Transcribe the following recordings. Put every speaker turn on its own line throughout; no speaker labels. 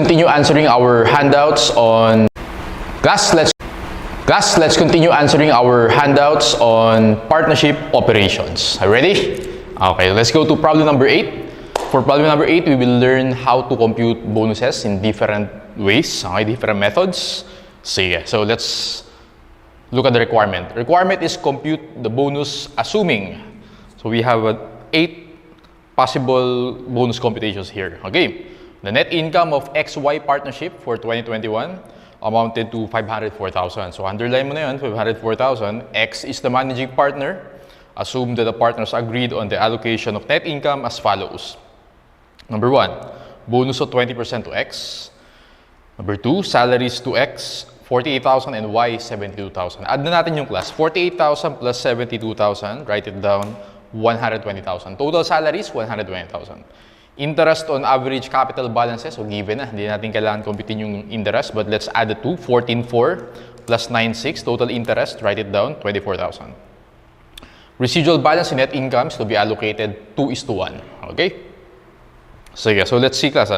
continue answering our handouts on let's continue answering our handouts on partnership operations. Are you ready? Okay, let's go to problem number 8. For problem number 8, we will learn how to compute bonuses in different ways, okay, different methods. So let's look at the requirement. Requirement is compute the bonus assuming. So we have 8 possible bonus computations here. Okay, the net income of XY partnership for 2021 amounted to 504,000. So underline mo na yun, 504,000. X is the managing partner. Assume that the partners agreed on the allocation of net income as follows. Number 1, bonus of 20% to X. Number 2, salaries to X, 48,000 and Y, 72,000. Add na natin yung class. 48,000 plus 72,000. Write it down, 120,000. Total salaries, 120,000. Interest on average capital balances, so given na, hindi natin kailangan computin yung interest, but let's add the 2, 14,400 plus 9,600, total interest, write it down, 24,000. Residual balance in net income is to be allocated 2:1, okay? So let's see class,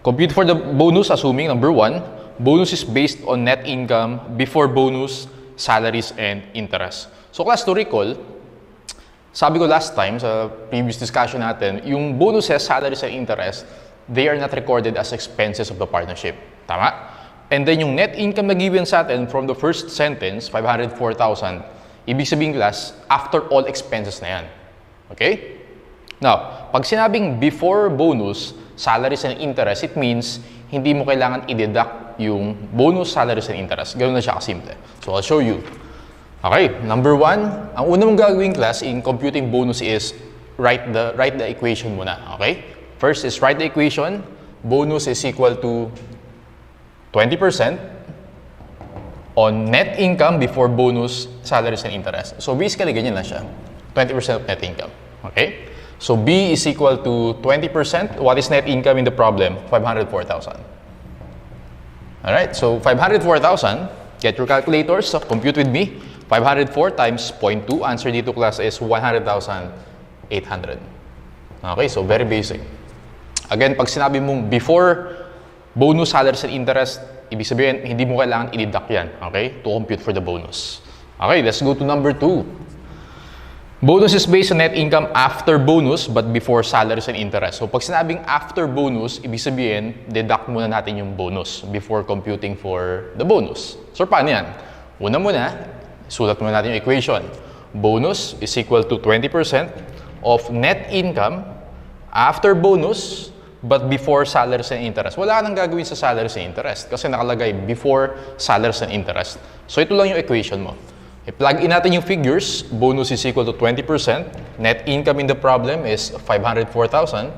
compute for the bonus assuming, number 1, bonus is based on net income before bonus, salaries, and interest. So class, to recall, sabi ko last time sa previous discussion natin, yung bonuses, salaries, and interest, they are not recorded as expenses of the partnership. Tama? And then yung net income na given sa atin from the first sentence, 504,000, ibig sabihin class, after all expenses na yan. Okay? Now, pag sinabing before bonus, salaries, and interest, it means hindi mo kailangan i-deduct yung bonus, salaries, and interest. Ganoon na siya kasimple. So I'll show you. Okay, number 1, ang una mong gagawin class in computing bonus is write the equation muna. Okay? First is write the equation. Bonus is equal to 20% on net income before bonus, salaries, and interest. So basically, ganyan lang siya. 20% of net income. Okay? So B is equal to 20%. What is net income in the problem? 504,000. Alright, so 504,000. Get your calculators. So compute with me. 504 times 0.2, answer dito class is 100,800. Okay, so very basic. Again, pag sinabi mong before bonus, salaries, and interest, ibig sabihin, hindi mo kailangan i-deduct yan, okay, to compute for the bonus. Okay, let's go to number 2. Bonus is based on net income after bonus but before salaries and interest. So pag sinabing after bonus, ibig sabihin, deduct muna natin yung bonus before computing for the bonus. So paano yan? Una muna, sulat muna natin yung equation. Bonus is equal to 20% of net income after bonus but before salaries and interest. Wala ka nang gagawin sa salaries and interest kasi nakalagay before salaries and interest. So ito lang yung equation mo. I-plug in natin yung figures. Bonus is equal to 20%. Net income in the problem is 504,000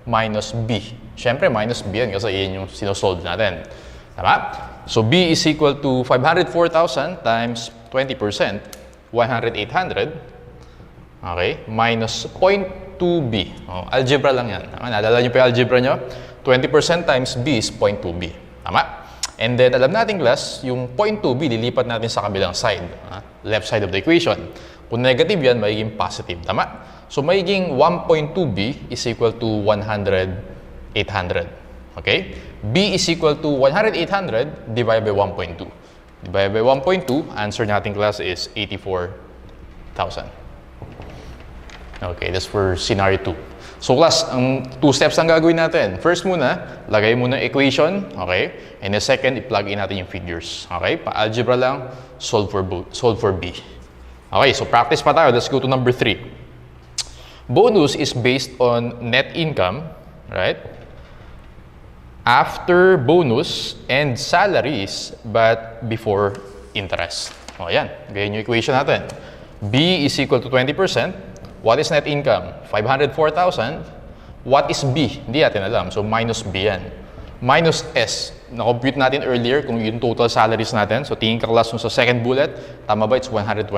minus B. Siyempre, minus B yan kasi yan yung sinosolve natin. Tama? So B is equal to 504,000 times 20%, 100,800, okay, minus 0.2B. Oh, algebra lang yan. Naalala nyo pa yung algebra nyo? 20% times B is 0.2B. Tama? And then, alam natin class, yung 0.2B, lilipat natin sa kabilang side, left side of the equation. Kung negative yan, magiging positive. Tama? So, magiging 1.2B is equal to 100,800. Okay? B is equal to 100,800 divided by 1.2. Divided by 1.2, answer natin class is 84,000. Okay, that's for scenario 2. So class, ang 2 steps ang gagawin natin. First muna, lagay muna equation, okay? And the second, i-plug in natin yung figures. Okay? Pa-algebra lang, solve for B. Okay, so practice pa tayo. Let's go to number 3. Bonus is based on net income, right? After bonus and salaries but before interest. O yan, ganyan yung equation natin. B is equal to 20%. What is net income? 504,000. What is B? Hindi natin alam. So minus B yan. Minus S. Na-compute natin earlier kung yung total salaries natin. So tingin ka class sa second bullet. Tama ba? It's 120,000.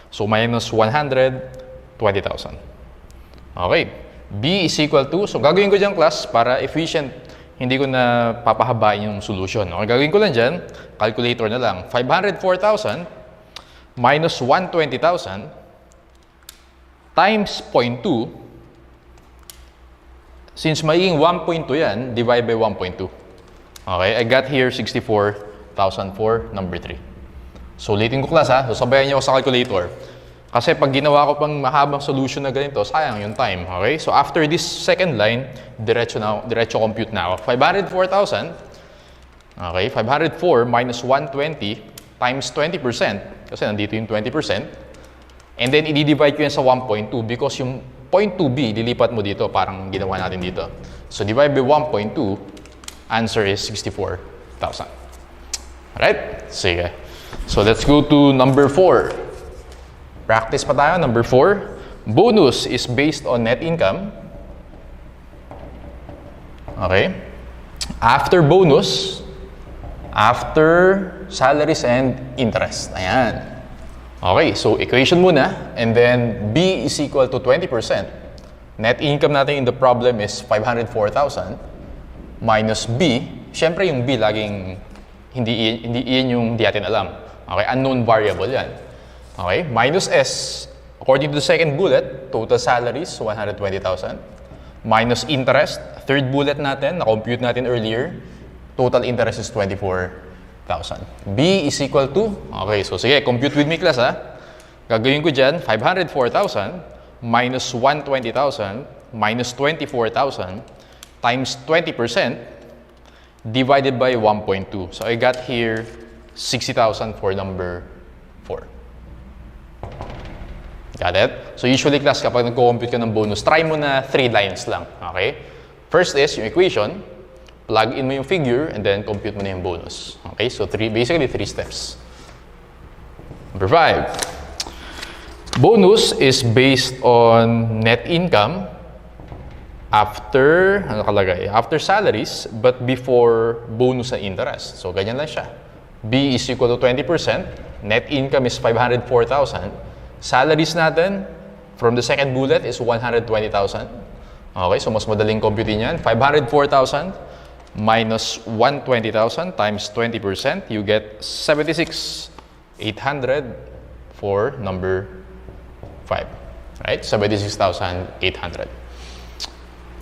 So minus 120,000. Okay. B is equal to, so gagawin ko dyan class para efficient. Hindi ko na papahabain yung solution. Okay, gagawin ko lang dyan, calculator na lang. 504,000 minus 120,000 times 0.2. Since magiging 1.2 yan, divide by 1.2. Okay, I got here 64,000 for number 3. So, ulitin ko class ha. So, sabayan niyo ako sa calculator. Kasi pag ginawa ko pang mahabang solution na ganito, sayang yung time. Okay? So, after this second line, diretso compute na ako. 504,000. Okay, 504 minus 120 times 20%. Kasi nandito yung 20%. And then, i-divide ko yan sa 1.2 because yung 0.2b, lilipat mo dito, parang ginawa natin dito. So, divide by 1.2, answer is 64,000. Alright? Sige. So, let's go to number 4. Practice pa tayo. Number 4. Bonus is based on net income. Okay? After bonus, after salaries and interest. Ayan. Okay, so equation muna, and then B is equal to 20%. Net income natin in the problem is 504,000 minus B. Siyempre yung B laging hindi yung di natin alam. Okay, unknown variable yan. Okay, minus S. According to the second bullet, total salaries 120,000 minus interest. Third bullet natin, na-compute natin earlier, total interest is 24,000. B is equal to, okay, so sige, compute with me class ha. Gagawin ko dyan, 504,000 minus 120,000 minus 24,000 times 20% divided by 1.2. So I got here 60,000 for number 4. Got it? So usually class, kapag nagko-compute ka ng bonus, try mo na 3 lines lang. Okay? First is yung equation. Plug in mo yung figure, and then compute mo na yung bonus. Okay? So, basically 3 steps. Number 5. Bonus is based on net income after, ano nakalagay? After salaries, but before bonus and interest. So, ganyan lang siya. B is equal to 20%. Net income is 504,000. Salaries natin, from the second bullet, is 120,000. Okay? So, mas madaling compute yan. 504,000 minus 120,000 times 20%, you get 76,800 for number 5. Right? 76,800.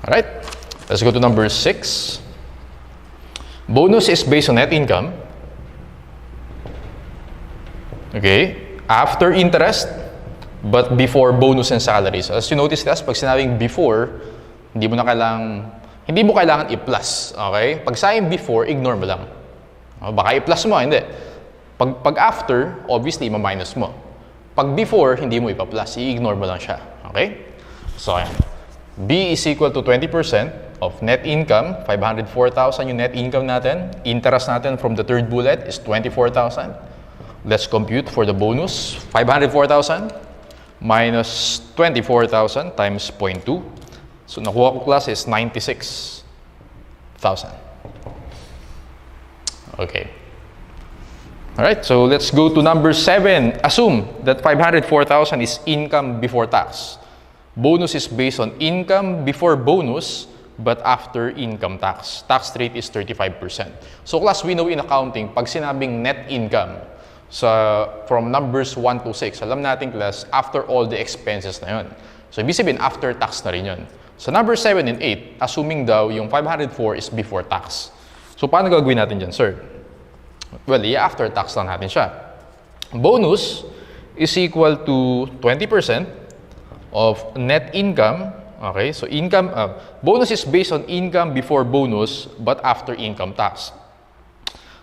Alright? Let's go to number 6. Bonus is based on net income. Okay? After interest, but before bonus and salaries. As you notice, guys, pag sinabing before, hindi mo kailangan i-plus, okay? Pag sayang before, ignore mo lang. Baka i-plus mo, hindi. Pag after, obviously, ma-minus mo. Pag before, hindi mo ipa-plus, i-ignore mo lang siya, okay? So, ayan. B is equal to 20% of net income, 504,000 yung net income natin. Interest natin from the third bullet is 24,000. Let's compute for the bonus. 504,000 minus 24,000 times 0.2. So, nakuha ko class is 96,000. Okay. Alright, so let's go to number 7. Assume that 504,000 is income before tax. Bonus is based on income before bonus, but after income tax. Tax rate is 35%. So, class, we know in accounting, pag sinabing net income, from numbers 1 to 6, alam natin class, after all the expenses na yun. So, ibig sabihin, after tax na rin yun. So, number 7 and 8, assuming daw yung 504 is before tax. So, paano gagawin natin dyan, sir? Well, after tax lang natin siya. Bonus is equal to 20% of net income. Okay, so bonus is based on income before bonus, but after income tax.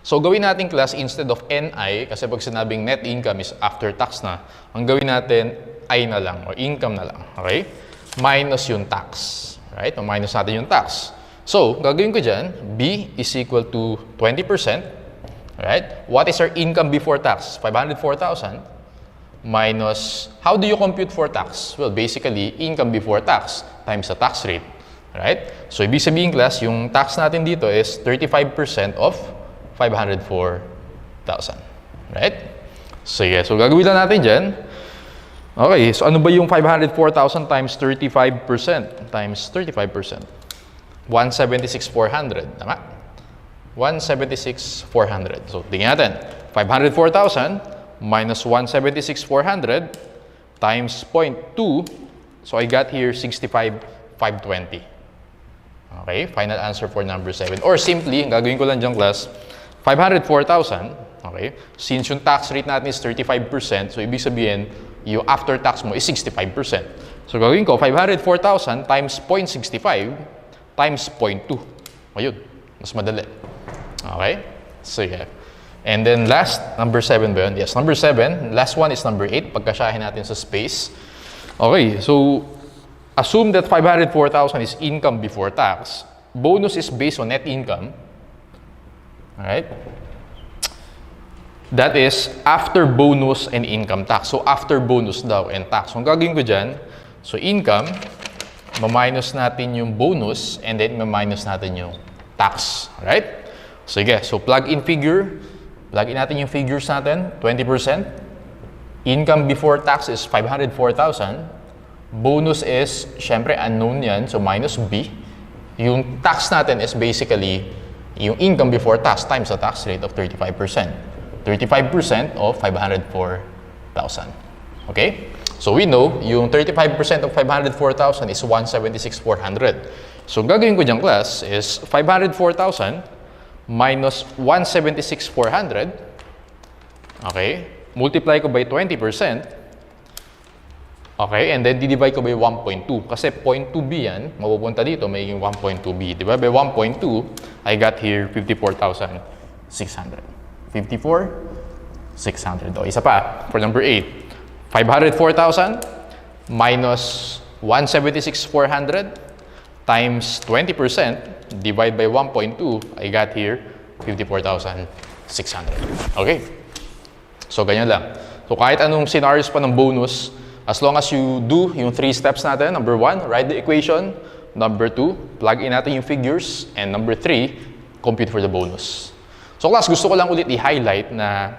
So, gawin natin class, instead of NI, kasi pag sinabing net income is after tax na, ang gawin natin, I na lang, or income na lang. Okay? Minus yung tax. Right? O minus natin yung tax. So, gagawin ko dyan, B is equal to 20%. Right? What is our income before tax? 504,000 minus, how do you compute for tax? Well, basically, income before tax times the tax rate. Right? So, ibig sabihin class, yung tax natin dito is 35% of 504,000. Right? So, yeah. So, gagawin lang natin dyan. Okay, so ano ba yung 504,000 times 35%? Times 35%. 176,400. Tama? 176,400. So, tingnan natin. 504,000 minus 176,400 times 0.2. So, I got here 65,520. Okay, final answer for number 7. Or simply, ang gagawin ko lang dyan class, 504,000. Okay, since yung tax rate natin is 35%, so ibig sabihin, yung after tax mo is 65%. So gagawin ko, 504,000 times 0.65 times 0.2. Ayun, mas madali. Okay, sige. And then last, number 7 ba yun? Yes, number 7. Last one is number 8. Pagkasyahin natin sa space. Okay, so assume that 504,000 is income before tax. Bonus is based on net income. Alright? That is after bonus and income tax. So after bonus daw and tax. So ang gagawin ko dyan, so income, ma-minus natin yung bonus, and then ma-minus natin yung tax. Alright? Sige, so plug in figure. Plug in natin yung figures natin, 20%. Income before tax is 504,000. Bonus is, syempre, unknown yan, so minus B. Yung tax natin is basically yung income before tax times the tax rate of 35%. 35% of 504,000. Okay? So we know, yung 35% of 504,000 is 176,400. So gagawin ko dyan, class, is 504,000 minus 176,400. Okay? Multiply ko by 20%. Okay, and then divide ko by 1.2. Kasi 0.2b yan, mapupunta dito, magiging 1.2b. Diba? By 1.2, I got here 54,600. 54,600. O, isa pa, for number 8. 504,000 minus 176,400 times 20%, divide by 1.2, I got here 54,600. Okay? So, ganyan lang. So, kahit anong scenarios pa ng bonus, as long as you do yung 3 steps natin, number 1, write the equation. Number 2, plug in natin yung figures. And number 3, compute for the bonus. So class, gusto ko lang ulit i-highlight na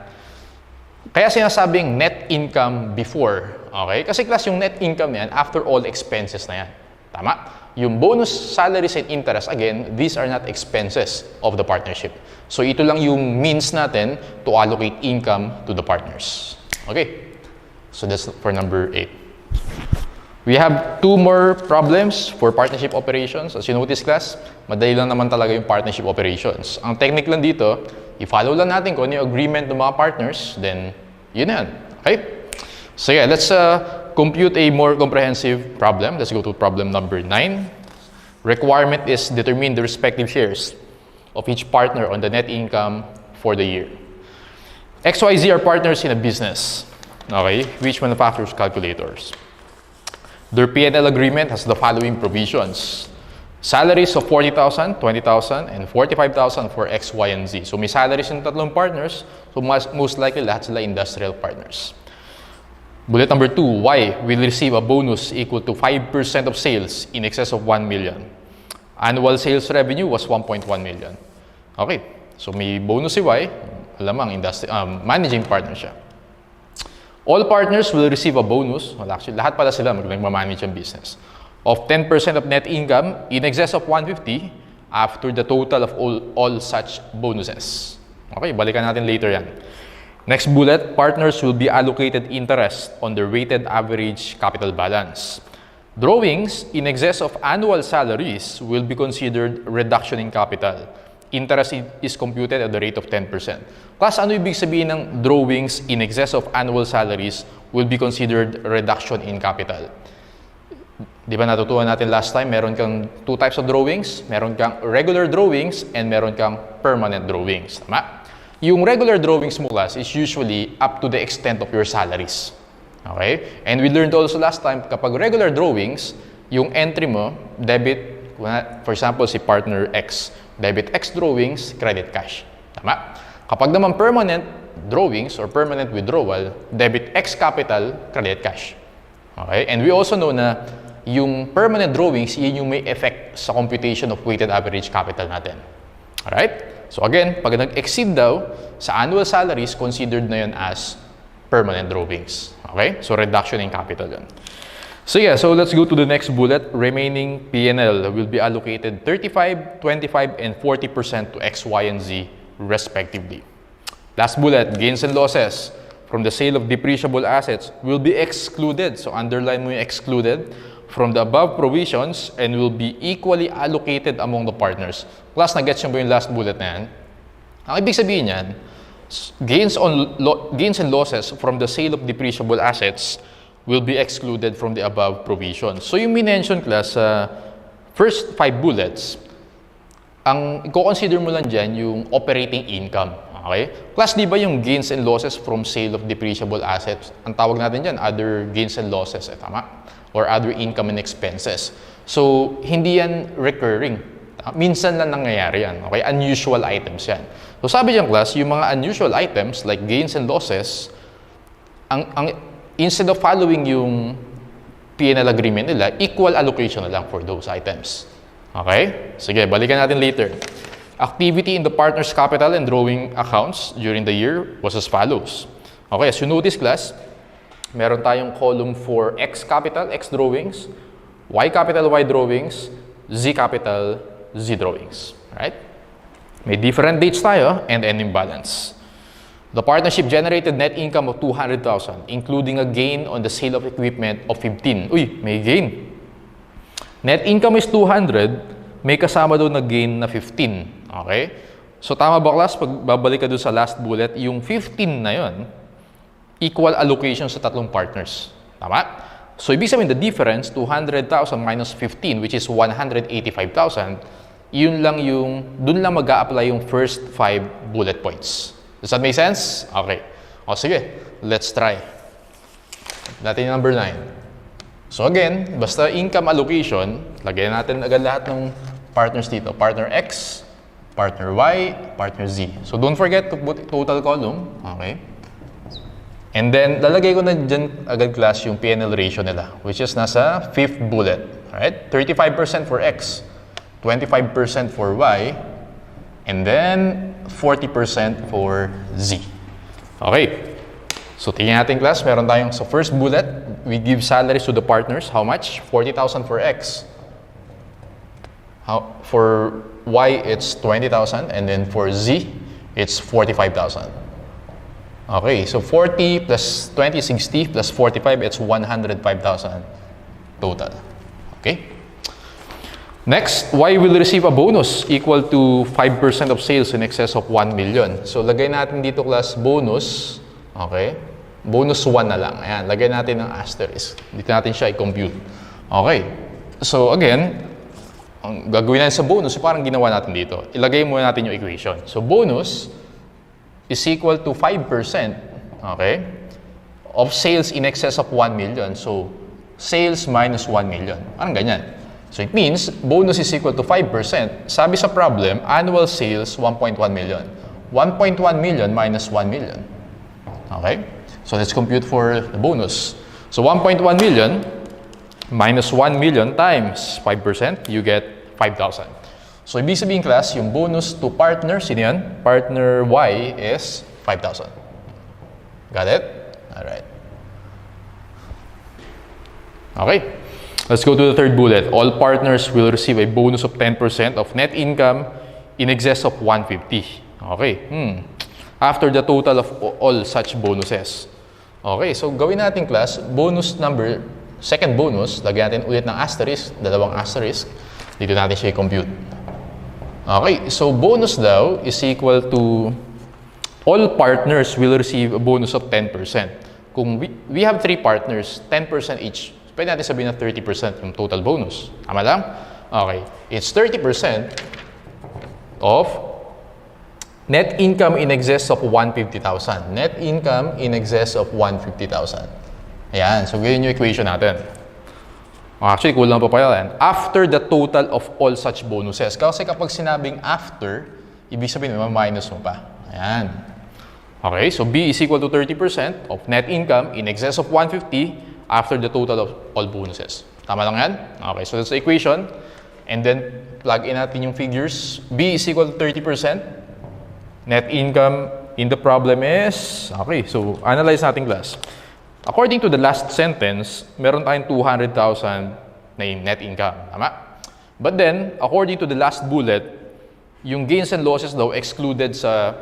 kaya sinasabing net income before. Okay? Kasi class, yung net income yan, after all expenses na yan. Tama? Yung bonus, salaries, and interest, again, these are not expenses of the partnership. So ito lang yung means natin to allocate income to the partners. Okay? So that's for number 8. We have 2 more problems for partnership operations. As you notice, class, madali lang naman talaga yung partnership operations. Ang technique lang dito, i-follow lang natin kung ano yung agreement ng mga partners, then yun yan. Okay? So yeah, let's compute a more comprehensive problem. Let's go to problem number 9. Requirement is determine the respective shares of each partner on the net income for the year. XYZ are partners in a business. Okay, which manufactures calculators. Their P&L agreement has the following provisions. Salaries of 40,000, 20,000, and 45,000 for X, Y, and Z. So may salaries yung tatlong partners, so most likely lahat sila industrial partners. Bullet number 2, Y will receive a bonus equal to 5% of sales in excess of 1 million. Annual sales revenue was 1.1 million. Okay, so may bonus si Y, alamang managing partner siya. All partners will receive a bonus, well actually lahat pala sila mag-manage ang business, of 10% of net income in excess of 150 after the total of all such bonuses. Okay, balikan natin later yan. Next bullet, partners will be allocated interest on their weighted average capital balance. Drawings in excess of annual salaries will be considered reduction in capital. Interest is computed at the rate of 10%. Class, ano ibig sabihin ng drawings in excess of annual salaries will be considered reduction in capital? Di ba natutunan natin last time, meron kang 2 types of drawings. Meron kang regular drawings and meron kang permanent drawings. Tama? Yung regular drawings mo, class, is usually up to the extent of your salaries. Okay? And we learned also last time, kapag regular drawings, yung entry mo, debit, for example, si partner X, debit X drawings, credit cash. Tama? Kapag naman permanent drawings or permanent withdrawal, debit X capital, credit cash. Okay? And we also know na yung permanent drawings, yun yung may effect sa computation of weighted average capital natin. Alright? So again, pag nag-exceed daw sa annual salaries, considered na yun as permanent drawings. Okay? So reduction in capital yun. So yeah, so let's go to the next bullet. Remaining P&L will be allocated 35, 25, and 40% to X, Y, and Z respectively. Last bullet, gains and losses from the sale of depreciable assets will be excluded. So underline mo yung excluded from the above provisions and will be equally allocated among the partners. Class, na-gets nyo ba yung last bullet na yan? Ang ibig sabihin yan, gains and losses from the sale of depreciable assets will be excluded from the above provisions. So yung minention, class, sa first 5 bullets, ang i-consider mo lang dyan yung operating income. Okay? Class, di ba yung gains and losses from sale of depreciable assets, ang tawag natin dyan, other gains and losses, tama? Or other income and expenses. So, hindi yan recurring. Minsan lang nangyayari yan. Okay? Unusual items yan. So, sabi dyan, class, yung mga unusual items like gains and losses, instead of following yung P&L agreement nila, equal allocation na lang for those items. Okay? Sige, balikan natin later. Activity in the partner's capital and drawing accounts during the year was as follows. Okay, as you notice, class, meron tayong column for X capital, X drawings, Y capital, Y drawings, Z capital, Z drawings. Right? May different dates tayo and ending balance. The partnership generated net income of 200,000, including a gain on the sale of equipment of 15. Uy, may gain. Net income is 200, may kasama doon na gain na 15. Okay? So tama ba, class? Pag babalik ka doon sa last bullet, yung 15 na yon, equal allocation sa tatlong partners. Tama? So ibig sabihin, the difference, 200,000 minus 15, which is 185,000, yun lang yung, dun lang mag-a-apply yung first 5 bullet points. Does that make sense? Okay. O sige, let's try. Natin yung number 9. So again, basta income allocation, lagyan natin agad lahat ng partners dito. Partner X, partner Y, partner Z. So don't forget to put total column. Okay. And then, lalagay ko na dyan agad, class, yung P&L ratio nila, which is nasa 5th bullet. Alright? 35% for X, 25% for Y, and then 40% for Z. Okay. So, tingnan natin, class. Meron tayong sa first bullet, we give salaries to the partners. How much? 40,000 for X. For Y, it's 20,000. And then for Z, it's 45,000. Okay. So, 40 plus 20, 60 plus 45, it's 105,000 total. Okay. Next, Y will receive a bonus equal to 5% of sales in excess of 1 million. So, lagay natin dito, class, bonus. Okay? Bonus 1 na lang. Ayan, lagay natin ng asterisk. Dito natin siya i-compute. Okay. So, again, ang gagawin natin sa bonus, parang ginawa natin dito. Ilagay muna natin yung equation. So, bonus is equal to 5%, okay, of sales in excess of 1 million. So, sales minus 1 million. Parang ganyan. So, it means, bonus is equal to 5%. Sabi sa problem, annual sales, 1.1 million. 1.1 million minus 1 million. Okay? So, let's compute for the bonus. So, 1.1 million minus 1 million times 5%, you get 5,000. So, ibig sabihin, class, yung bonus to partner, sino yan? Partner Y is 5,000. Got it? Alright. Okay. Let's go to the third bullet. All partners will receive a bonus of 10% of net income in excess of 150. Okay. After the total of all such bonuses. Okay. So, gawin natin, class, bonus number, second bonus, lagyan natin ulit ng asterisk, dalawang asterisk. Dito natin siya i-compute. Okay, so bonus daw is equal to all partners will receive a bonus of 10%. Kung we have 3 partners, 10% each. Pwede natin sabihin na 30% yung total bonus. Tama lang? Okay, it's 30% of net income in excess of 150,000. Net income in excess of 150,000. Ayan, so ganyan yung equation natin. Actually, kulang pa pala yan. After the total of all such bonuses. Kasi kapag sinabing after, ibig sabihin, minus mo pa. Ayan. Okay, so B is equal to 30% of net income in excess of 150 after the total of all bonuses. Tama lang yan? Okay, so that's the equation. And then, plug in natin yung figures. B is equal to 30%. Net income in the problem is, okay, so analyze natin, class. According to the last sentence, meron tayong 200,000 na net income. Tama? But then, according to the last bullet, yung gains and losses daw excluded sa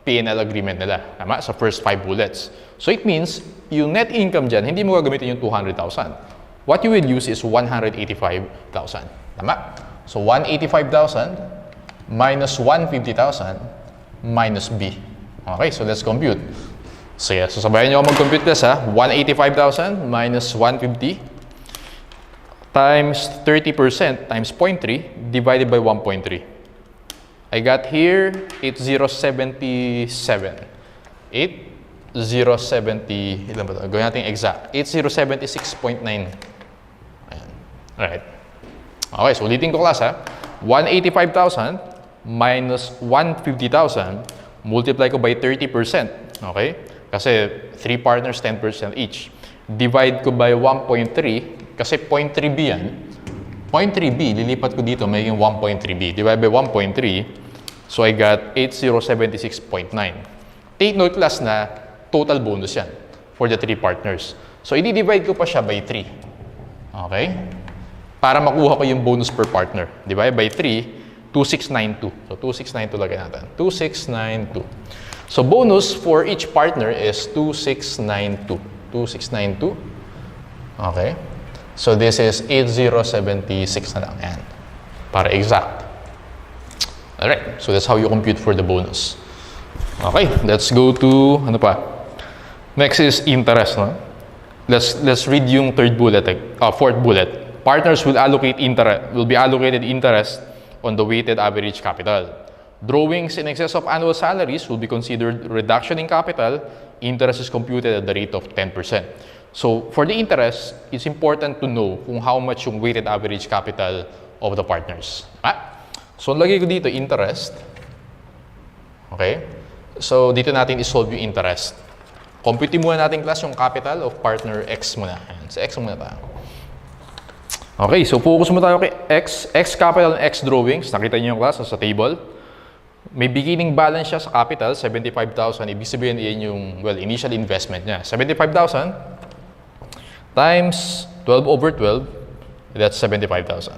P&L agreement nila. Tama? Sa first 5 bullets. So it means, yung net income dyan, hindi mo gagamitin yung 200,000. what you will use is 185,000. Tama? So 185,000 minus 150,000 minus B. Okay, so let's compute. So yeah, so sabayan nyo ako mag-compute this ha. 185,000 minus 150 times 30% times 0.3 divided by 1.3. I got here 8077. 8070, ilan ba ito? Gawin natin exact. 8076.9. Ayan. Alright. Okay, so ulitin ko class ha. 185,000 minus 150,000 multiply ko by 30%. Okay? Kasi 3 partners, 10% each. Divide ko by 1.3 kasi 0.3b yan. 0.3b, lilipat ko dito, magiging 1.3b. Divide by 1.3, so I got 8076.9. Take note class na total bonus yan for the 3 partners. So, i-divide ko pa siya by 3. Okay? Para makuha ko yung bonus per partner. Divide by 3, 2692. So, 2692 lagay natin. 2692. So, bonus for each partner is 2692. 2692. Okay? So, this is 8076 na lang. Yan. Para exact. Alright. So, that's how you compute for the bonus. Okay. Let's go to, ano pa? Next is interest. No? Let's read yung fourth bullet. Partners will be allocated interest on the weighted average capital. Drawings in excess of annual salaries will be considered reduction in capital. Interest is computed at the rate of 10%. So, for the interest, it's important to know kung how much yung weighted average capital of the partners. So, lagay ko dito interest. Okay? So, dito natin isolve yung interest. Compute muna natin class yung capital of partner X muna. Ayan, sa X muna tayo. Okay, so focus muna tayo kay X. X capital and X drawings. Nakita niyo yung class sa table. May beginning balance siya sa capital, 75,000. Ibig sabihin yan yung, well, initial investment niya. 75,000 times 12 over 12, that's 75,000.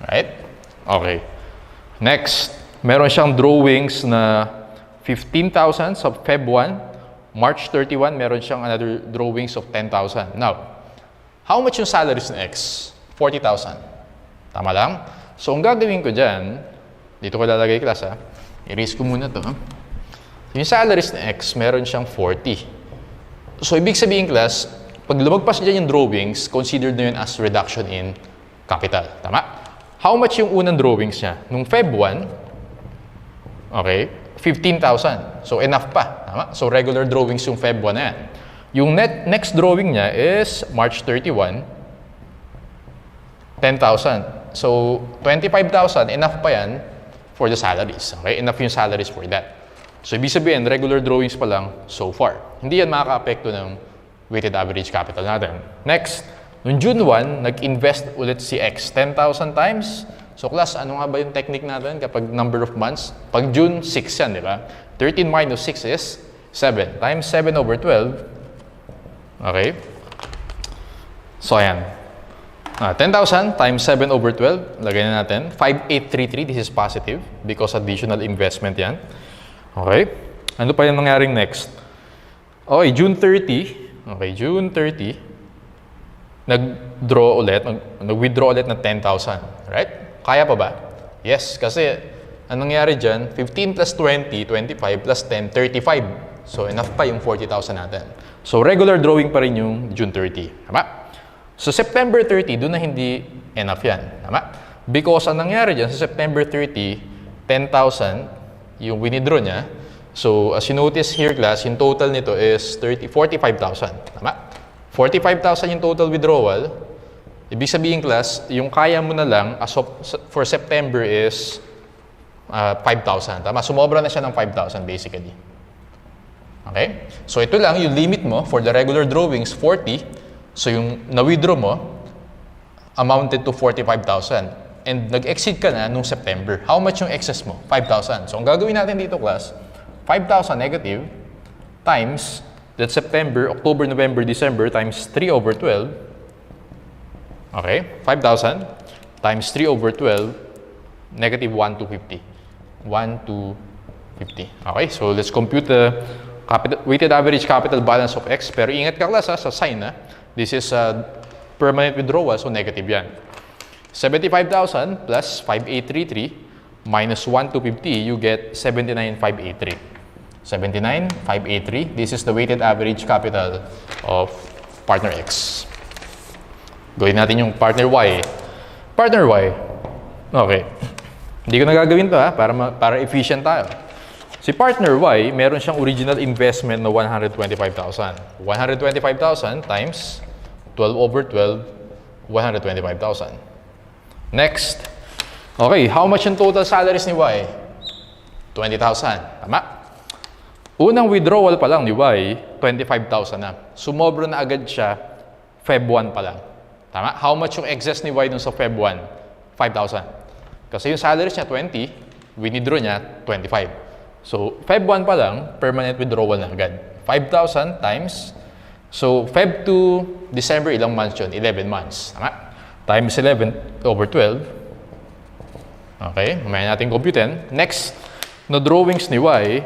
Right? Okay. Next, meron siyang drawings na 15,000 sa Feb 1. March 31, meron siyang another drawings of 10,000. Now, how much yung salaries ng X? 40,000. Tama lang? So, ang gagawin ko dyan, dito ko lalagay class ha. I-erase ko muna to. Yung salaries ng X, meron siyang 40. So, ibig sabihin class, pag lumagpas dyan yung drawings, considered na yun as reduction in capital. Tama? How much yung unang drawings niya? Nung Feb 1, okay, 15,000. So, enough pa. Tama? So, regular drawings yung Feb 1 na yan. Yung next drawing niya is March 31, 10,000. So, 25,000, enough pa yan for the salaries. Okay? Enough yung salaries for that. So, ibig sabihin, regular drawings pa lang so far. Hindi yan makaka-apekto ng weighted average capital natin. Next, noong June 1, nag-invest ulit si X 10,000 times. So, class, ano nga ba yung technique natin kapag number of months? Pag June, 6 yan, di ba? 13 minus 6 is 7. Times 7 over 12. Okay? So, ayan. 10,000 times 7 over 12. Lagay na natin. 5,833. This is positive because additional investment yan. Okay? Ano pa yung nangyaring next? Okay, June 30. Okay, June 30. Nag-withdraw ulit ng 10,000. Right? Kaya pa ba? Yes, kasi anong nangyari dyan? 15 plus 20, 25 plus 10, 35. So, enough pa yung 40,000 natin. So, regular drawing pa rin yung June 30. Tama? So, September 30, doon na hindi enough yan. Tama? Because ang nangyari dyan, sa September 30, 10,000 yung withdraw niya. So, as you notice here, class, yung total nito is 45,000. Tama? 45,000 yung total withdrawal. Ibig sabihin, class, yung kaya mo na lang as of, for September is 5,000. Tama? Sumobra na siya ng 5,000 basically. Okay? So, ito lang yung limit mo for the regular drawings, 40. So, yung na-withdraw mo amounted to 45,000. And nag-exceed ka na nung September. How much yung excess mo? 5,000. So, ang gagawin natin dito, class, 5,000 negative times that September, October, November, December times 3 over 12. Okay? 5,000 times 3 over 12, negative 1 to 50. 1 to 50. Okay? So, let's compute the weighted average capital balance of X. Pero ingat ka class sa sign. This is permanent withdrawal, so negative yan. 75,000 plus 5833 minus 1,250, you get 79,583. 79,583. This is the weighted average capital of partner X. Gawin natin yung partner Y. Partner Y. Okay. Hindi ko na gagawin to para efficient tayo. Si partner Y, meron siyang original investment na 125,000. 125,000 times 12 over 12, 125,000. Next. Okay, how much yung total salaries ni Y? 20,000. Tama? Unang withdrawal pa lang ni Y, 25,000 na. Sumobro na agad siya, Feb 1 pa lang. Tama? How much yung excess ni Y dun sa Feb 1? 5,000. Kasi yung salaries niya 20, winidraw niya 25. So, Feb 1 pa lang, permanent withdrawal na agad. 5,000 times, so Feb to December, ilang months yun? 11 months. Tama? Times 11 over 12. Okay, mamaya natin computin. Next, no drawings ni Y,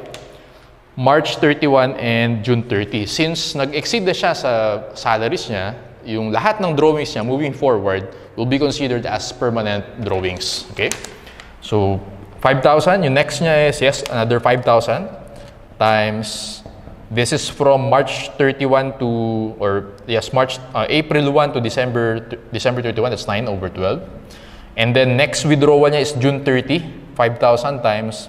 March 31 and June 30. Since nag-exceed na siya sa salaries niya, yung lahat ng drawings niya moving forward will be considered as permanent drawings. Okay? So, 5,000. Yung next niya is, yes, another 5,000 times, this is from March 31 to, or yes, April 1 to December 31, that's 9 over 12. And then next withdrawal niya is June 30, 5,000 times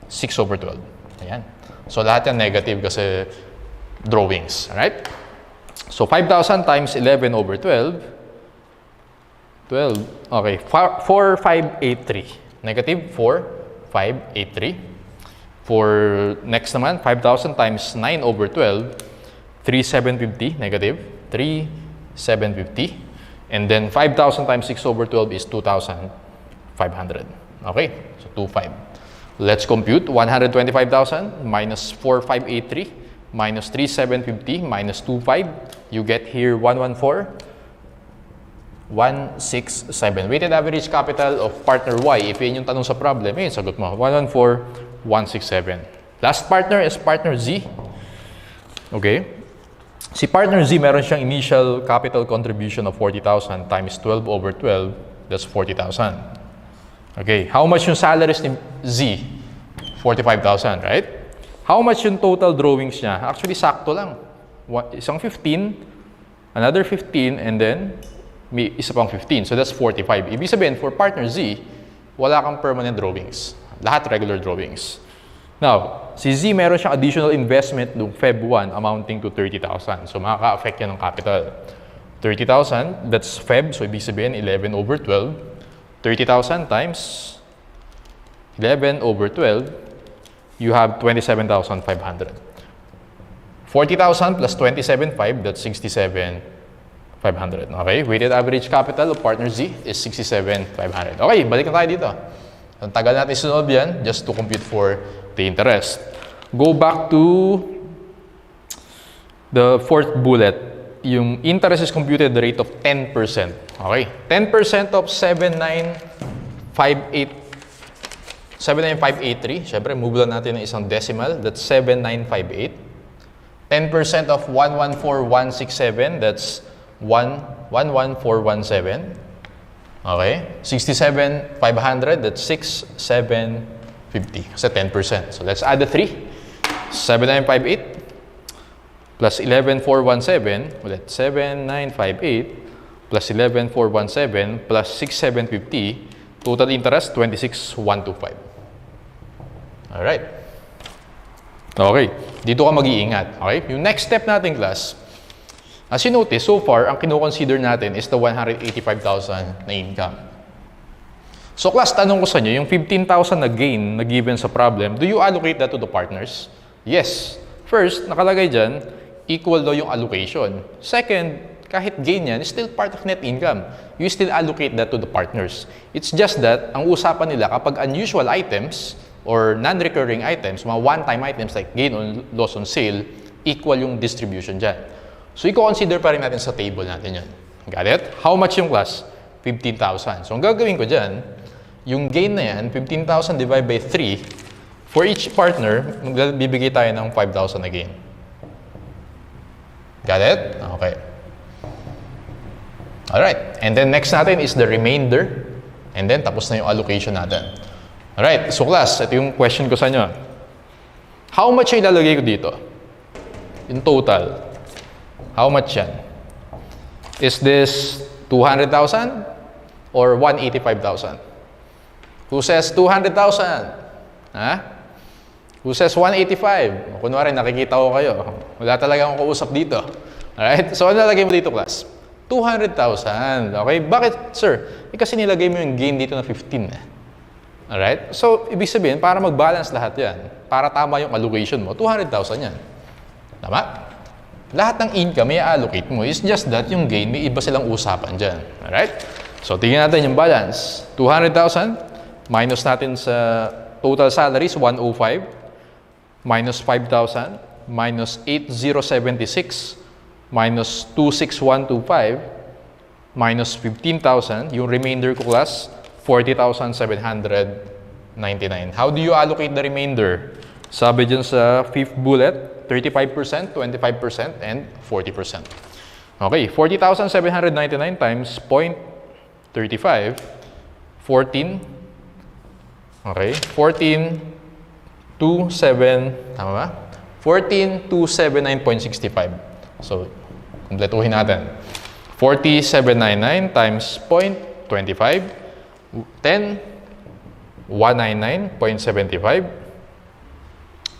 6 over 12. Ayan. So lahat yan negative kasi drawings. Alright? So 5,000 times 11 over 12. 12. Okay. 4,583. Negative 4,583. For next naman, 5,000 times 9 over 12. 3,750. Negative 3,750. And then 5,000 times 6 over 12 is 2,500. Okay? So 2,500. Let's compute 125,000 minus 4,583 minus 3,750 minus 2,500. You get here 114,167. Weighted average capital of partner Y. If yun yung tanong sa problem, yun sagot mo. 114,167. Last partner is partner Z. Okay? Si partner Z, meron siyang initial capital contribution of 40,000 times 12 over 12. That's 40,000. Okay, how much yung salaries ni Z? 45,000, right? How much yung total drawings niya? Actually, sakto lang. Isang 15, another 15, and then may isa pang 15. So that's 45. Ibig sabihin, for partner Z, wala kang permanent drawings. Lahat regular drawings. Now, si Z meron siyang additional investment noong Feb 1 amounting to 30,000. So makaka-affect yan ng capital. 30,000, that's Feb. So ibig sabihin, 11 over 12. 30,000 times 11 over 12, you have 27,500. 40,000 plus 27,500, that's 67,500. Okay, weighted average capital of partner Z is 67,500. Okay, balik na tayo dito. Ang tagal natin sinolve yan just to compute for the interest. Go back to the fourth bullet. Yung interest is computed the rate of 10%. Okay? 10% of 79,583. Siyempre, move lang natin ng isang decimal. That's 7,958. 10% of 114,167. That's 114,117. Okay? 67,500. That's 6,750. Kasi 10%. So, let's add the 3. 7,958. Plus 11,417, well, that's 7,958 plus 11,417 plus 6,750, total interest 26,125. Alright. Okay, dito ka mag-iingat. Okay, yung next step natin, class, as you notice, so far, ang kino-consider natin is the 185,000 na income. So class, tanong ko sa inyo, yung 15,000 na gain na given sa problem, do you allocate that to the partners? Yes. First, nakalagay dyan, equal daw yung allocation. Second, kahit gain yan, still part of net income. You still allocate that to the partners. It's just that, ang usapan nila, kapag unusual items or non-recurring items, mga one-time items like gain or loss on sale, equal yung distribution dyan. So, i-consider pa rin natin sa table natin yan. Got it? How much yung class? 15,000. So, ang gagawin ko dyan, yung gain na yan, 15,000 divided by 3, for each partner, bibigay tayo ng 5,000 na gain. Got it? Okay. Alright, and then next natin is the remainder. And then tapos na yung allocation natin. Alright, so class, ito yung question ko sa inyo. How much yung ilalagay ko dito? In total, how much yan? Is this 200,000 or 185,000? Who says 200,000? Ha? Who says 185? Kunwari, nakikita ko kayo. Wala talaga akong kausap dito. Alright, so ano nalagay mo dito, class? 200,000. Okay? Bakit, sir? Kasi nilagay mo yung gain dito na 15. Alright? So, ibig sabihin, para mag-balance lahat yan, para tama yung allocation mo, 200,000 yan. Tama? Lahat ng income may allocate mo. It's just that yung gain, may iba silang usapan dyan. Alright? So, tingnan natin yung balance. 200,000 minus natin sa total salaries, 105 minus 5,000 minus 8,076 minus 26125 minus 15,000, yung remainder ko, class, 40,799. How do you allocate the remainder? Sabi dyan sa fifth bullet, 35%, 25%, and 40%. Okay, 40,799 times 0.35, 14, okay, 14,279, tama ba? 14,279.65. So, kumpletuhin natin. 4799 times 0.25, 10, 199.75,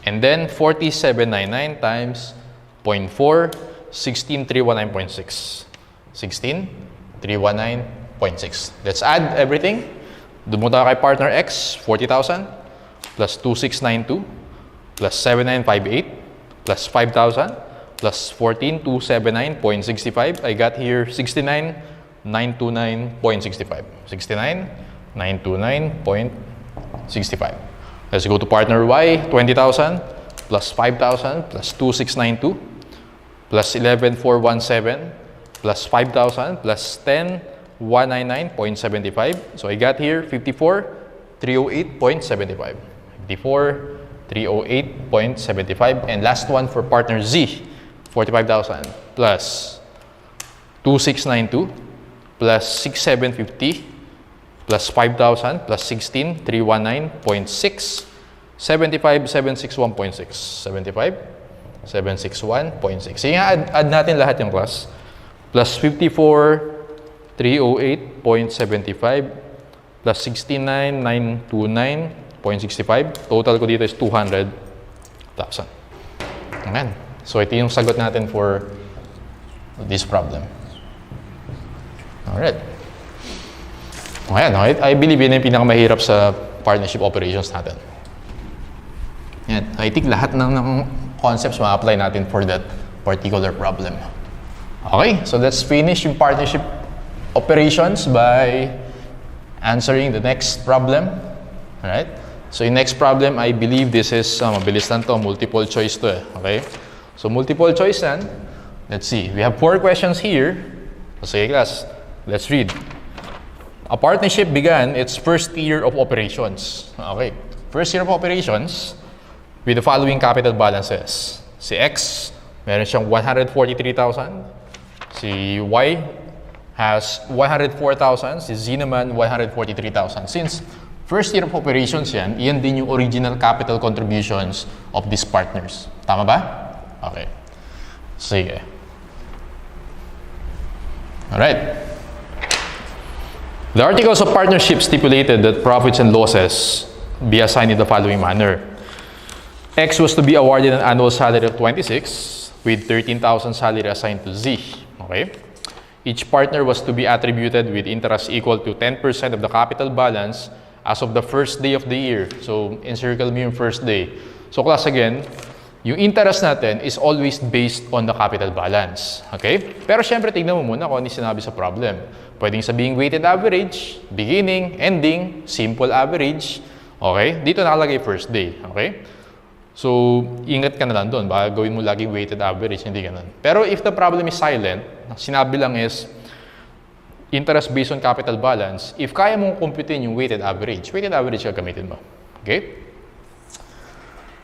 and then 4799 times 0.4, 16,319.6. 16,319.6. Let's add everything. Dumunta kay partner X, 40,000 plus 2692 plus 7958 plus 5,000 plus 14,279.65. I got here 69,929.65. 69,929.65. Let's go to partner Y, 20,000 plus 5,000 plus 2,692 plus 11,417 plus 5,000 plus 10,199.75. So I got here 54,308.75. 54,308.75. And last one for partner Z, 45,000 plus 2,692 plus 6,750 plus 5,000 plus 16,319.6, 75,761.6. 75,761.6. Sige nga, add natin lahat yung, class. Plus 54,308.75 plus 69,929.65. Total ko dito is 200,000. Ayan. So, ito yung sagot natin for this problem. Alright. Ayan, okay. I believe yun yung pinakamahirap sa partnership operations natin. Ayan. I think lahat ng concepts ma-apply natin for that particular problem. Okay, so let's finish yung partnership operations by answering the next problem. Alright. So, yung next problem, I believe this is, mabilis lang to, multiple choice to eh. Okay? So, multiple choice yan. Let's see. We have 4 questions here. So, sige, class. Let's read. A partnership began its first year of operations. Okay. First year of operations with the following capital balances. Si X, meron siyang 143,000. Si Y has 104,000. Si Z naman, 143,000. Since first year of operations yan, iyan din yung original capital contributions of these partners. Tama ba? Okay. Sige. Alright. The articles of partnership stipulated that profits and losses be assigned in the following manner. X was to be awarded an annual salary of 26 with 13,000 salary assigned to Z. Okay. Each partner was to be attributed with interest equal to 10% of the capital balance as of the first day of the year. So, encircle mo yung first day. So, class, again, yung interest natin is always based on the capital balance. Okay? Pero syempre, tignan mo muna kung ano sinabi sa problem. Pwedeng sabihin weighted average, beginning, ending, simple average. Okay? Dito nakalagay first day. Okay? So, ingat ka na lang doon. Baka gawin mo laging weighted average, hindi ganun. Pero if the problem is silent, sinabi lang is interest based on capital balance, if kaya mong computein yung weighted average gagamitin mo. Okay?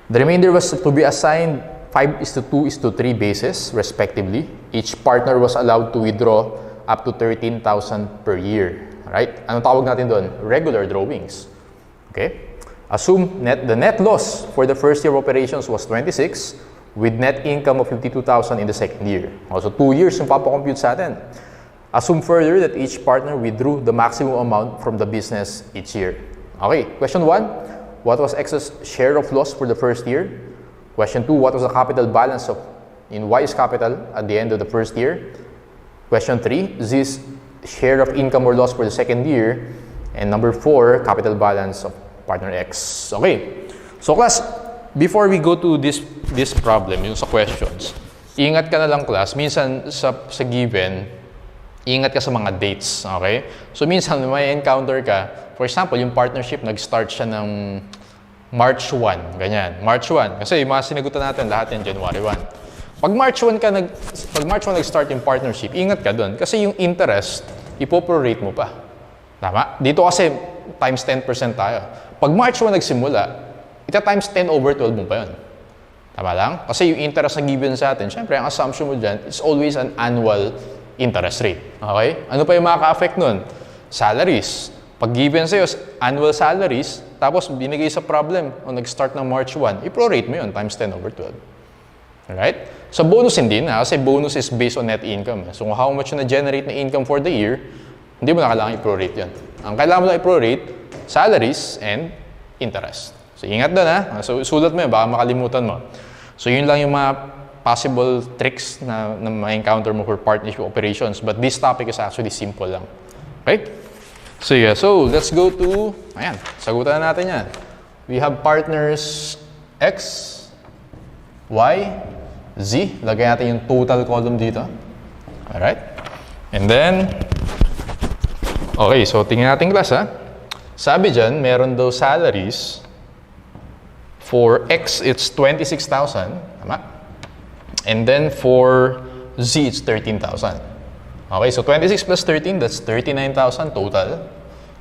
The remainder was to be assigned 5:2:3 basis, respectively. Each partner was allowed to withdraw up to 13,000 per year. Right? Anong tawag natin doon? Regular drawings. Okay? Assume the net loss for the first year of operations was 26 with net income of 52,000 in the second year. Also, 2 years yung papakompute sa atin. Assume further that each partner withdrew the maximum amount from the business each year. Okay, question 1. What was X's share of loss for the first year? Question 2. What was the capital balance in Y's capital at the end of the first year? Question 3. Z's share of income or loss for the second year. And number 4, capital balance of partner X. Okay. So class, before we go to this problem, yung sa questions, ingat ka na lang class, minsan sa given, ingat ka sa mga dates. Okay? So minsan may encounter ka, for example, yung partnership, nag-start siya ng March 1, ganyan. March 1. Kasi yung mga sinagutan natin, lahat yan January 1. Pag March 1 nag-start yung partnership, ingat ka doon. Kasi yung interest, ipoprorate mo pa. Tama? Dito kasi, times 10% tayo. Pag March 1 nagsimula, times 10 over 12 mo pa yun. Tama lang? Kasi yung interest na given sa atin, syempre, ang assumption mo dyan, it's always an annual interest rate. Okay? Ano pa yung makaka-affect nun? Salaries. Pag given sa'yo, annual salaries, tapos binigay sa problem o nag-start ng March 1, i-prorate mo yun, times 10 over 12. Alright? So bonus hindi na, kasi bonus is based on net income. So how much na generate na income for the year, hindi mo na kailangan i-prorate yan. Ang kailangan mo na i-prorate, salaries and interest. So ingat doon ha. So sulat mo yun, baka makalimutan mo. So yun lang yung mga possible tricks na ma-encounter mo for partnership operations. But this topic is actually simple lang. Okay? So yeah, so let's go to, ayan, sagutan na natin yan. We have partners X, Y, Z. Lagay natin yung total column dito. Alright? And then, okay, so tingnan natin class ha. Sabi dyan, meron daw salaries. For X, it's 26,000. Tama? And then for Z, it's 13,000. Okay, so 26 plus 13, that's 39,000 total.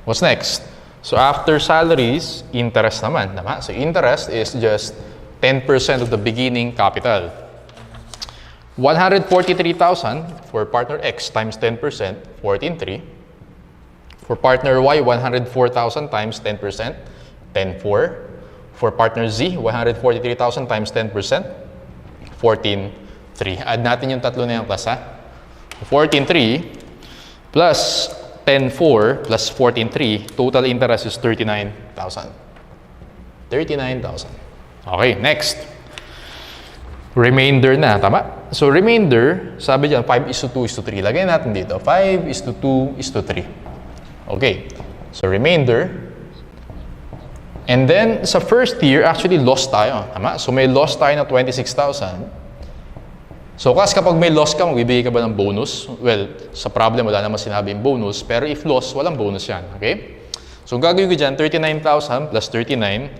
What's next? So after salaries, interest naman. Tama? So interest is just 10% of the beginning capital. 143,000 for partner X times 10%, 14,300. For partner Y, 104,000 times 10%, 10,400. For partner Z, 143,000 times 10%, 14,300. Add natin yung tatlo na yung class ha. 14,300 plus 10,400 plus 14,300, total interest is 39,000. 39,000. Okay, next. Remainder na, tama? So remainder, sabi dyan, 5:2:3. Lagay natin dito, 5:2:3. Okay, so remainder. And then, sa first year, actually lost tayo. Tama? So may loss tayo na 26,000. So class, kapag may loss ka, magbibigay ka ba ng bonus? Well, sa problem, wala naman sinabing bonus. Pero if loss, walang bonus yan. Okay? So gagawin ko dyan, 39,000 plus 39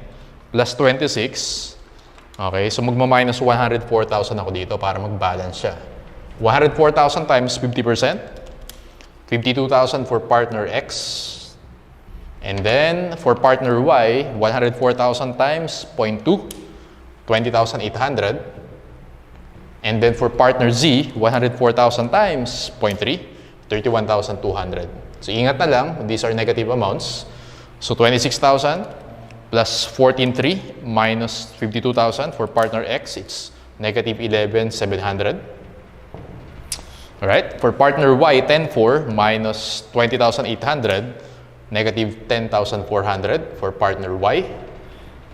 plus 26. Okay? So magma-minus 104,000 ako dito para mag-balance siya. 104,000 times 50%. 52,000 for partner X. And then, for partner Y, 104,000 times 0.2, 20,800. And then for partner Z, 104,000 times 0.3, 31,200. So ingat na lang, these are negative amounts. So 26,000 plus 14,300 minus 52,000 for partner X, it's negative 11,700. Alright, for partner Y, 10,400 minus 20,800, negative 10,400 for partner Y.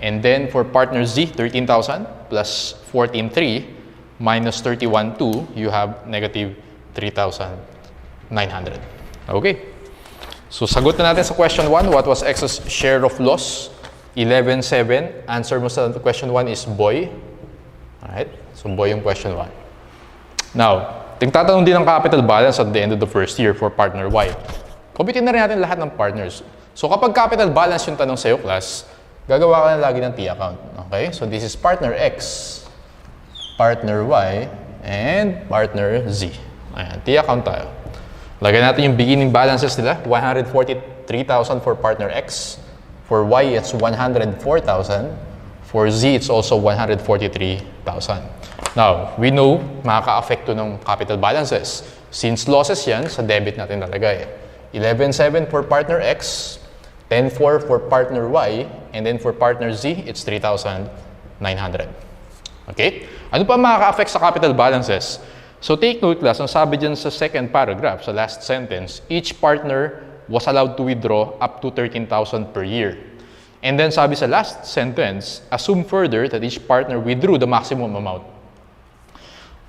And then for partner Z, 13,000 plus 14,300 minus 31,200, you have negative 3,900. Okay. So sagot na natin sa question 1. What was X's share of loss? 11,700. Answer mo sa question 1 is boy. Alright. So boy yung question 1. Now, tingtatanong din ang capital balance at the end of the first year for partner Y. Computin na rin natin lahat ng partners. So kapag capital balance yung tanong sa'yo, class, gagawa ka na lagi ng T-account. Okay? So this is partner X, partner Y, and partner Z. Ayan, T-account tayo. Lagyan natin yung beginning balances nila. 143,000 for partner X. For Y, it's 104,000. For Z, it's also 143,000. Now, we know makaka-affect to ng capital balances. Since losses yan, sa debit natin lalagay. 11,700 for partner X, 10,400 for partner Y, and then for partner Z, it's 3,900. Okay? Ano pa makaka-affect sa capital balances? So take note class, ang sabi dyan sa second paragraph, sa last sentence, each partner was allowed to withdraw up to 13,000 per year. And then sabi sa last sentence, assume further that each partner withdrew the maximum amount.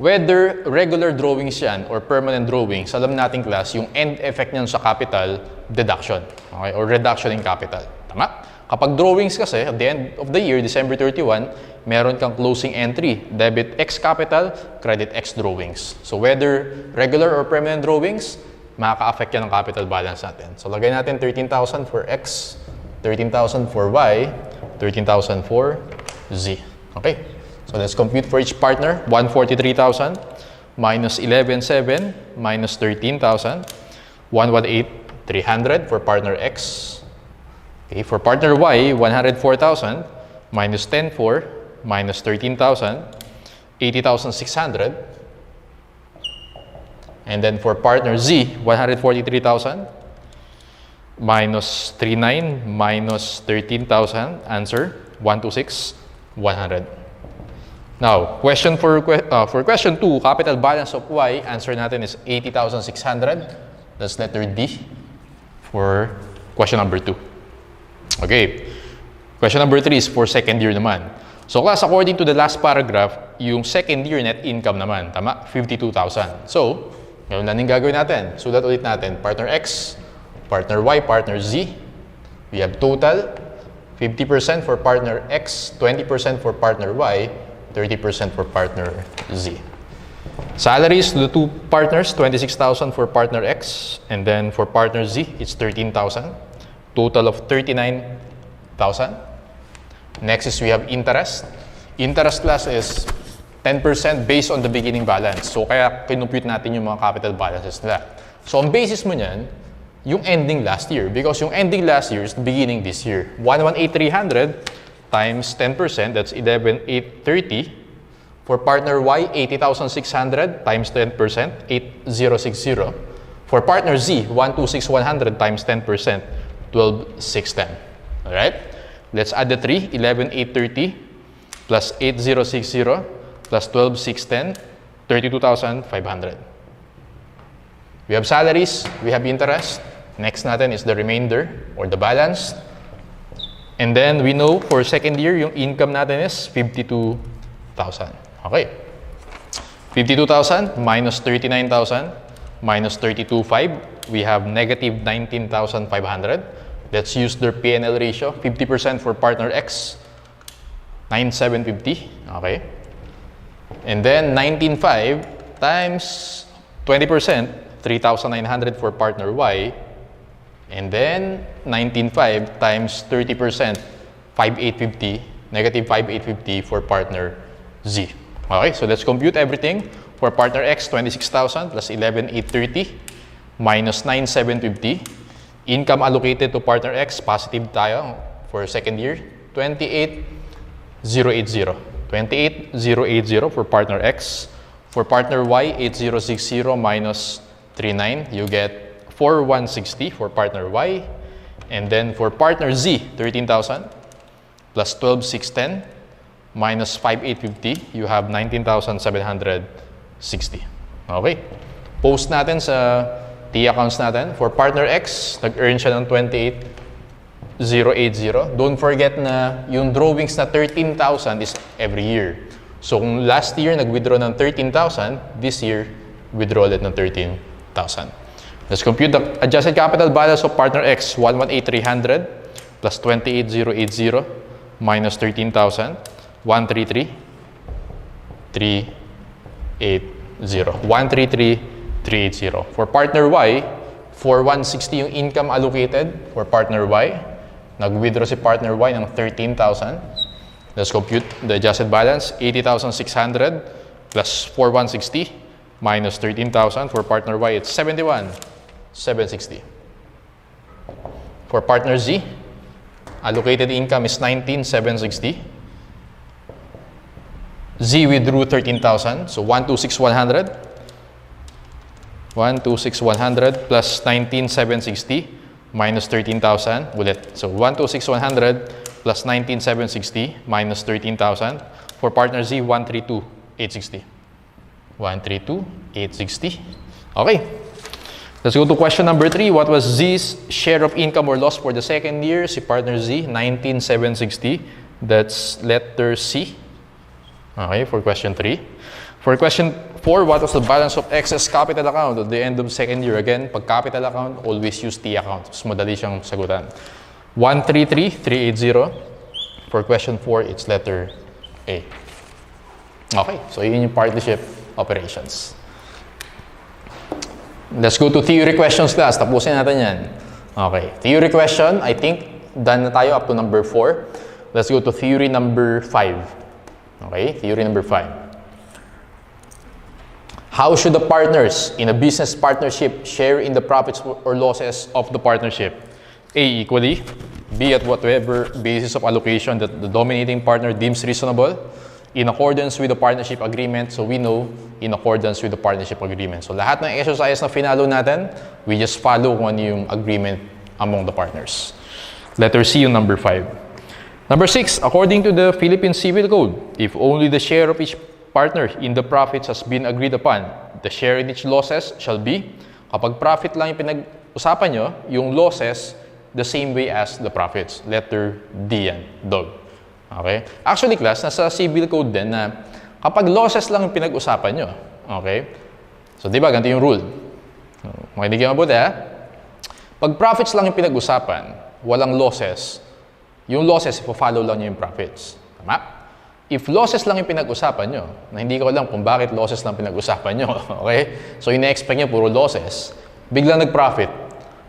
Whether regular drawings yan or permanent drawings, alam natin class, yung end effect niyan sa capital, deduction. Okay? Or reduction in capital. Tama? Kapag drawings kasi, at the end of the year, December 31, meron kang closing entry. Debit X capital, credit X drawings. So whether regular or permanent drawings, makaka-affect yan ng capital balance natin. So lagay natin 13,000 for X, 13,000 for Y, 13,000 for Z. Okay? So let's compute for each partner. 143,000 minus 11,700 minus 13,000. 118,300 for partner X. Okay, for partner Y, 104,000 minus 10,400 minus 13,000. 80,600. And then for partner Z, 143,000 minus 39 minus 13,000. Answer, 126,100. Now, question for question 2, capital balance of Y, answer natin is 80,600. That's letter D for question number 2. Okay. Question number 3 is for second year naman. So class, according to the last paragraph, yung second year net income naman, tama? 52,000. So, ngayon lang yung gagawin natin. Sulat ulit natin. Partner X, partner Y, partner Z. We have total 50% for partner X, 20% for partner Y, 30% for partner Z. Salaries to the two partners, 26,000 for partner X, and then for partner Z, it's 13,000. Total of 39,000. Next is we have interest. Interest class is 10% based on the beginning balance. So kaya kinumpute natin yung mga capital balances nila. So ang basis mo niyan, yung ending last year. Because yung ending last year is the beginning this year. 118,300 times 10%, that's 11,830. For partner Y, 80,600 times 10%, 8,060. For partner Z, 126,100 times 10%, 12,610. Alright? Let's add the 3, 11,830 plus 8,060 plus 12,610, 32,500. We have salaries, we have interest. Next natin is the remainder or the balance. And then we know for second year, yung income natin is 52,000. Okay. 52,000 minus 39,000 minus 32,500. We have negative 19,500. Let's use their P&L ratio. 50% for partner X, 9,750. Okay. And then 19,500 times 20%, 3,900 for partner Y. And then 19,500 times 30%, 5,850, negative 5,850 for partner Z. Okay, so let's compute everything. For partner X, 26,000 plus 11,830 minus 9,750. Income allocated to partner X, positive tayo for second year, 28,080. 28,080 for partner X. For partner Y, 8,060 minus 39, you get 4,160 for partner Y. And then for partner Z, 13,000 plus 12,610 minus 5,850, you have 19,760. Okay. Post natin sa T accounts natin. For partner X, nag-earn siya ng 28,080. Don't forget na yung drawings na 13,000 is every year. So kung last year nag-withdraw ng 13,000, this year, withdraw ulit ng 13,000. Let's compute the adjusted capital balance of partner X, 118,300 plus 28,080 minus 13,000, 133,380. 133,380. For partner Y, 4,160 yung income allocated for partner Y. Nag-withdraw si partner Y ng 13,000. Let's compute the adjusted balance, 80,600 plus 4,160 minus 13,000. For partner Y, it's 71,760. For partner Z, allocated income is 19,760. Z withdrew 13,000, so 126,100 126,100 plus 19,760 minus 13,000. Ulit. So 126,100 plus 19,760 minus 13,000. For partner Z, 132,860. 132,860. Okay. Let's go to question number 3. What was Z's share of income or loss for the second year? Si partner Z, 19,760. That's letter C. Okay, for question 3. For question 4, what was the balance of excess capital account at the end of second year? Again, pag capital account, always use T account. Mas madali siyang sagutan. 133,380. For question 4, it's letter A. Okay, so yun yung partnership operations. Let's go to theory questions class. Tapusin natin yan. Okay, theory question, I think done na tayo up to number 4. Let's go to theory number 5. Okay, theory number 5. How should the partners in a business partnership share in the profits or losses of the partnership? A, equally. B, at whatever basis of allocation that the dominating partner deems reasonable. In accordance with the partnership agreement. So we know, in accordance with the partnership agreement. So lahat ng exercise na finalo natin, we just follow kung ano yung agreement among the partners. Letter C yung number 5. Number 6, according to the Philippine Civil Code, if only the share of each partner in the profits has been agreed upon, the share in each losses shall be, kapag profit lang yung pinag-usapan nyo, yung losses, the same way as the profits. Letter D yan, dog. Okay? Actually, class, nasa Civil Code din na kapag losses lang yung pinag-usapan nyo, okay? So, di ba, ganito yung rule. Makinig yung mabuti, ha? Pag profits lang yung pinag-usapan, walang losses, yung losses, ipo-follow lang nyo yung profits. Tama? If losses lang yung pinag-usapan nyo, na hindi ko alam kung bakit losses lang pinag-usapan nyo, okay? So, ina-expect nyo puro losses, biglang nag-profit.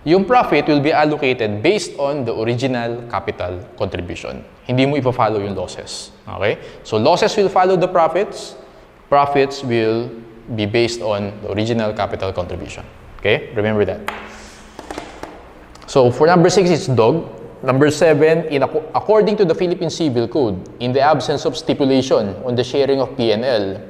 Yung profit will be allocated based on the original capital contribution. Hindi mo ipa-follow yung losses. Okay? So, losses will follow the profits. Profits will be based on the original capital contribution. Okay? Remember that. So, for number 6, it's dog. Number 7, according to the Philippine Civil Code, in the absence of stipulation on the sharing of P&L,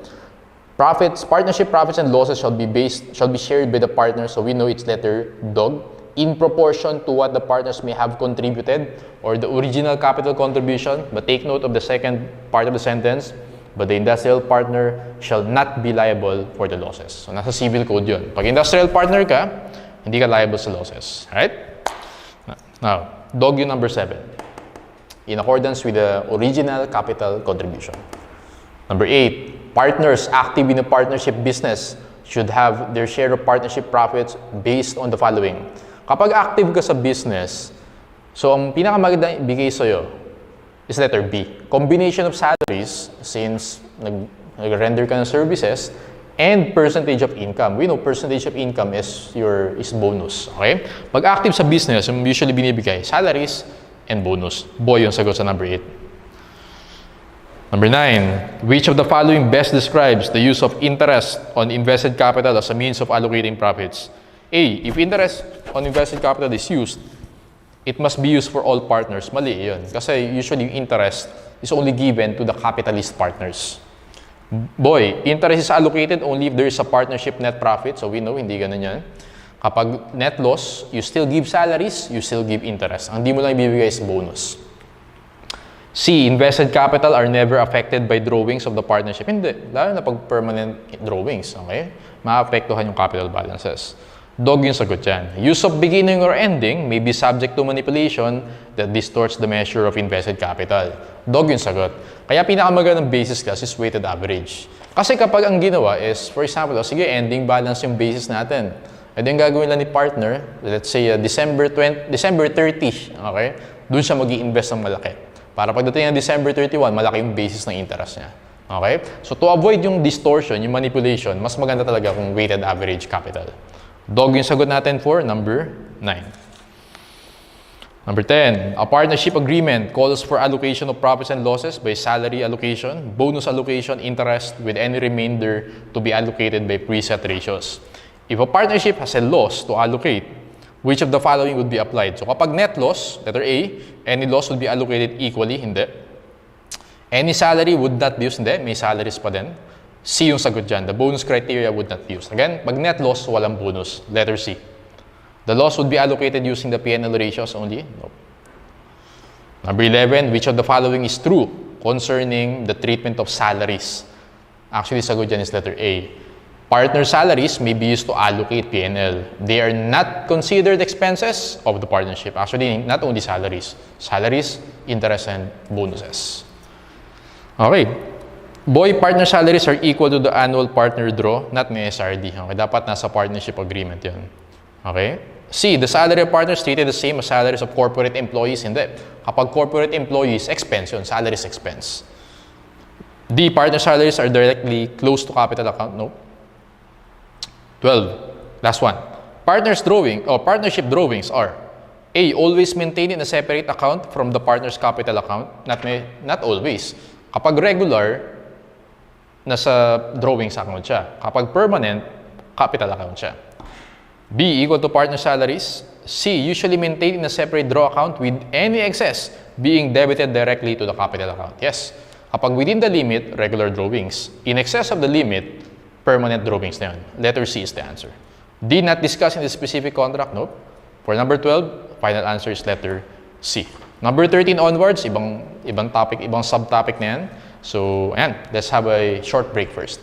partnership profits and losses shall be shared by the partners. So, we know it's letter dog. In proportion to what the partners may have contributed or the original capital contribution. But take note of the second part of the sentence. But the industrial partner shall not be liable for the losses. So, nasa civil code yun. Pag industrial partner ka, hindi ka liable sa losses. Alright? Now, dog yung number 7. In accordance with the original capital contribution. Number 8. Partners active in a partnership business should have their share of partnership profits based on the following. Kapag active ka sa business, so ang pinakamagandang ibigay sa'yo is letter B. Combination of salaries, since nag-render ka ng services, and percentage of income. We know percentage of income is bonus. Okay? Pag active sa business, yung usually binibigay, salaries and bonus. Boy yung sagot sa number 8. Number 9, which of the following best describes the use of interest on invested capital as a means of allocating profits? A, if interest on invested capital is used, it must be used for all partners. Mali yun. Kasi usually interest is only given to the capitalist partners. Boy, interest is allocated only if there is a partnership net profit. So we know, hindi ganun yan. Kapag net loss, you still give salaries, you still give interest. Ang di mo lang ibibigay is bonus. C, invested capital are never affected by drawings of the partnership. Hindi. Lalo na pag permanent drawings, okay? Maapektuhan yung capital balances. Dog yung sagot yan. Use of beginning or ending may be subject to manipulation that distorts the measure of invested capital. Dog yung sagot. Kaya pinakamagandang basis class is weighted average. Kasi kapag ang ginawa is, for example, sige, ending balance yung basis natin. E yung gagawin lang ni partner, let's say December 30, okay? Doon siya mag-i-invest ng malaki. Para pagdating ng December 31, malaki yung basis ng interest niya. Okay? So to avoid yung distortion, yung manipulation, mas maganda talaga kung weighted average capital. Dog yung sagot natin for number 9. Number 10, a partnership agreement calls for allocation of profits and losses by salary allocation, bonus allocation, interest, with any remainder to be allocated by preset ratios. If a partnership has a loss to allocate, which of the following would be applied? So kapag net loss, letter A, any loss would be allocated equally, hindi. Any salary would not be used, hindi. May salaries pa din. C yung sagot dyan. The bonus criteria would not be used. Again, pag net loss, walang bonus. Letter C. The loss would be allocated using the P&L ratios only? Nope. Number 11, which of the following is true concerning the treatment of salaries? Actually, sagot dyan is letter A. Partner salaries may be used to allocate P&L. They are not considered expenses of the partnership. Actually, not only salaries. Salaries, interest, and bonuses. Okay. Boy, partner salaries are equal to the annual partner draw, not may SRD. Okay, dapat nasa partnership agreement yun. Okay? C, the salary of partners treated the same as salaries of corporate employees. Hindi. Kapag corporate employees, expense yun. Salaries expense. D, partner salaries are directly close to capital account. No. 12. Last one. Partners drawing or partnership drawings are A, always maintained in a separate account from the partner's capital account. Not always. Kapag regular, nasa drawings account siya. Kapag permanent, capital account siya. B, equal to partner salaries. C, usually maintained in a separate draw account with any excess being debited directly to the capital account. Yes. Kapag within the limit, regular drawings. In excess of the limit, permanent drawings na yun. Letter C is the answer. D, not discussed in the specific contract. Nope. For number 12, final answer is letter C. Number 13 onwards, ibang topic, ibang subtopic na yan. So, ayan, let's have a short break first.